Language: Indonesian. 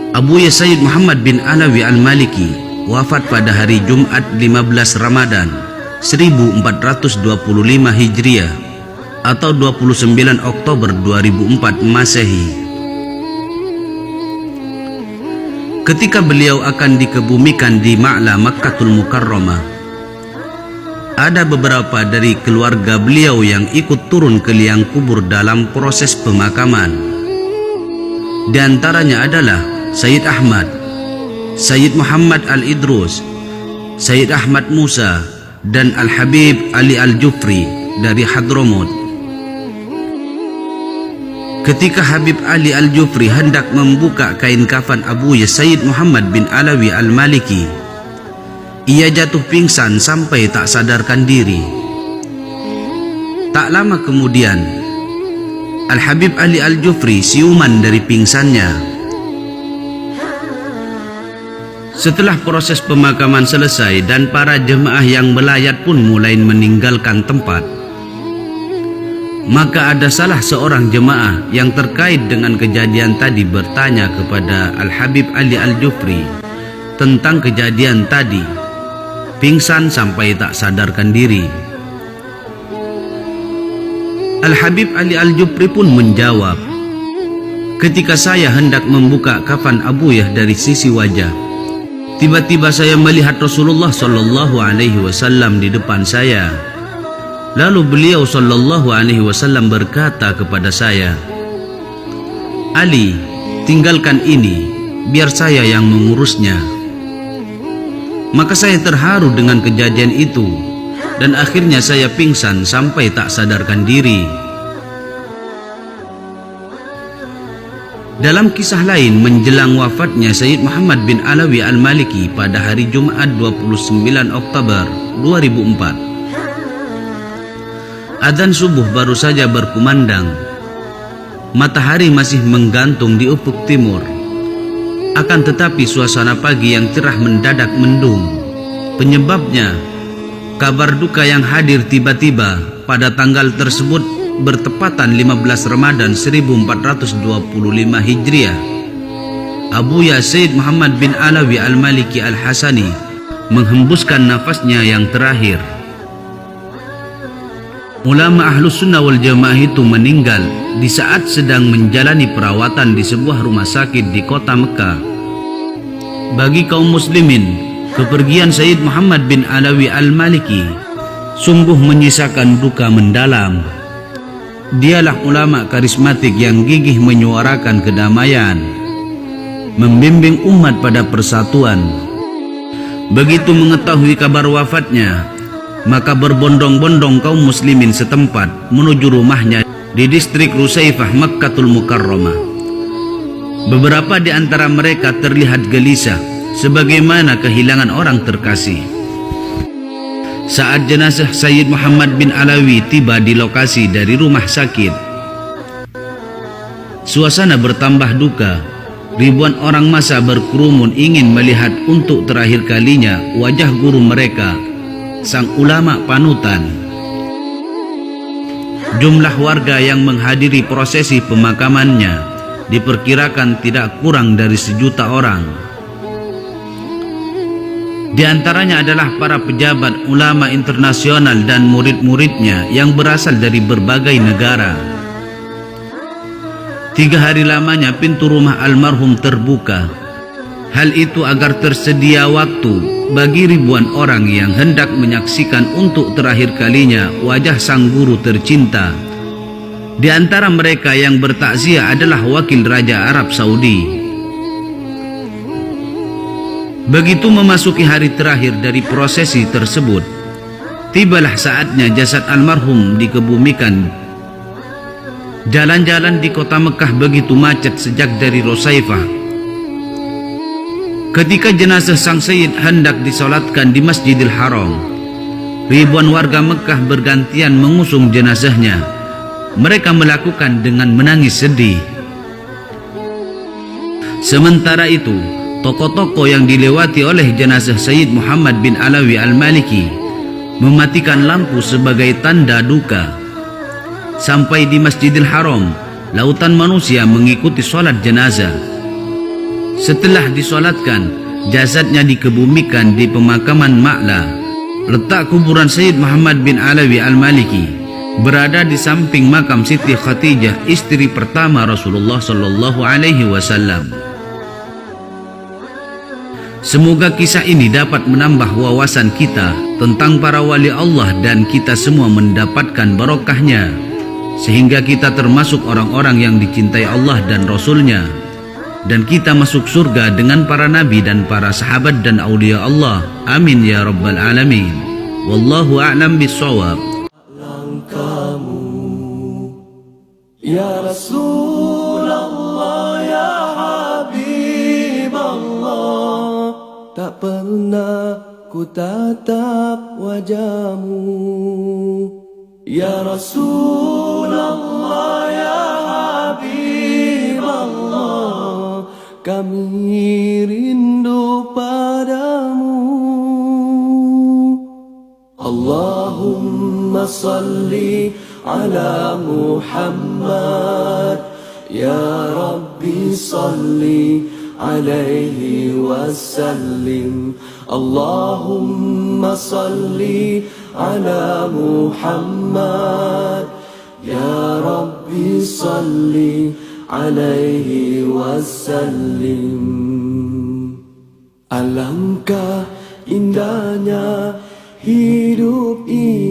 Abuya Sayyid Muhammad bin Alawi Al-Maliki wafat pada hari Jumat 15 Ramadan 1425 Hijriah atau 29 Oktober 2004 Masehi. Ketika beliau akan dikebumikan di Ma'la Makkatul Mukarramah, ada beberapa dari keluarga beliau yang ikut turun ke liang kubur dalam proses pemakaman. Di antaranya adalah Sayyid Ahmad, Sayyid Muhammad Al-Idrus, Sayyid Ahmad Musa, dan Al-Habib Ali Al-Jufri dari Hadramut. Ketika Habib Ali Al-Jufri hendak membuka kain kafan Abuya Sayyid Muhammad bin Alawi Al-Maliki, ia jatuh pingsan sampai tak sadarkan diri. Tak lama kemudian, Al-Habib Ali Al-Jufri siuman dari pingsannya. Setelah proses pemakaman selesai dan para jemaah yang melayat pun mulai meninggalkan tempat, maka ada salah seorang jemaah yang terkait dengan kejadian tadi bertanya kepada Al-Habib Ali Al-Jufri tentang kejadian tadi, pingsan sampai tak sadarkan diri. Al-Habib Ali Al-Jufri pun menjawab, "Ketika saya hendak membuka kafan Abuyah dari sisi wajah, tiba-tiba saya melihat Rasulullah Shallallahu Alaihi Wasallam di depan saya. Lalu beliau Shallallahu Alaihi Wasallam berkata kepada saya, 'Ali, tinggalkan ini, biar saya yang mengurusnya.' Maka saya terharu dengan kejadian itu, dan akhirnya saya pingsan sampai tak sadarkan diri." Dalam kisah lain menjelang wafatnya Sayyid Muhammad bin Alawi Al-Maliki pada hari Jumat 29 Oktober 2004, adzan subuh baru saja berkumandang. Matahari masih menggantung di ufuk timur. Akan tetapi suasana pagi yang cerah mendadak mendung. Penyebabnya, kabar duka yang hadir tiba-tiba pada tanggal tersebut bertepatan 15 Ramadan 1425 Hijriah. Abuya Sayyid Muhammad bin Alawi Al-Maliki Al-Hasani menghembuskan nafasnya yang terakhir. Ulama Ahlus Sunnah wal Jamaah itu meninggal di saat sedang menjalani perawatan di sebuah rumah sakit di kota Mekah. Bagi kaum muslimin, kepergian Sayyid Muhammad bin Alawi Al-Maliki sungguh menyisakan duka mendalam. Dialah ulama karismatik yang gigih menyuarakan kedamaian, membimbing umat pada persatuan. Begitu mengetahui kabar wafatnya, maka berbondong-bondong kaum muslimin setempat menuju rumahnya di distrik Rusaifah Makkatul Mukarramah. Beberapa di antara mereka terlihat gelisah sebagaimana kehilangan orang terkasih. Saat jenazah Sayyid Muhammad bin Alawi tiba di lokasi dari rumah sakit, suasana bertambah duka. Ribuan orang massa berkerumun ingin melihat untuk terakhir kalinya wajah guru mereka, sang ulama panutan. Jumlah warga yang menghadiri prosesi pemakamannya diperkirakan tidak kurang dari 1 juta orang. Di antaranya adalah para pejabat, ulama internasional dan murid-muridnya yang berasal dari berbagai negara. 3 hari lamanya pintu rumah almarhum terbuka. Hal itu agar tersedia waktu bagi ribuan orang yang hendak menyaksikan untuk terakhir kalinya wajah sang guru tercinta. Di antara mereka yang bertakziah adalah wakil Raja Arab Saudi. Begitu memasuki hari terakhir dari prosesi tersebut, tibalah saatnya jasad almarhum dikebumikan. Jalan-jalan di kota Mekah begitu macet sejak dari Rusaifah. Ketika jenazah sang Sayyid hendak disolatkan di Masjidil Haram, ribuan warga Mekah bergantian mengusung jenazahnya. Mereka melakukan dengan menangis sedih. Sementara itu, toko-toko yang dilewati oleh jenazah Sayyid Muhammad bin Alawi Al-Maliki mematikan lampu sebagai tanda duka. Sampai di Masjidil Haram, lautan manusia mengikuti sholat jenazah. Setelah disolatkan, jasadnya dikebumikan di pemakaman Ma'la. Letak kuburan Sayyid Muhammad bin Alawi Al-Maliki berada di samping makam Siti Khadijah, istri pertama Rasulullah sallallahu alaihi wasallam. Semoga kisah ini dapat menambah wawasan kita tentang para wali Allah dan kita semua mendapatkan barokahnya, sehingga kita termasuk orang-orang yang dicintai Allah dan Rasulnya, dan kita masuk surga dengan para nabi dan para sahabat dan aulia Allah. Amin ya rabbal alamin. Wallahu a'lam bissawab. Langkahmu ya Rasulullah, ya Habib Allah, tak pernah ku tatap wajahmu. Ya Rasulullah, ya Habib Allah, kami rindu padamu. Allahumma salli ala Muhammad, ya Rabbi salli alaihi wasallim. Allahumma salli ala Muhammad, ya Rabbi salli alaihi wasallim. Alangkah indahnya hidup ini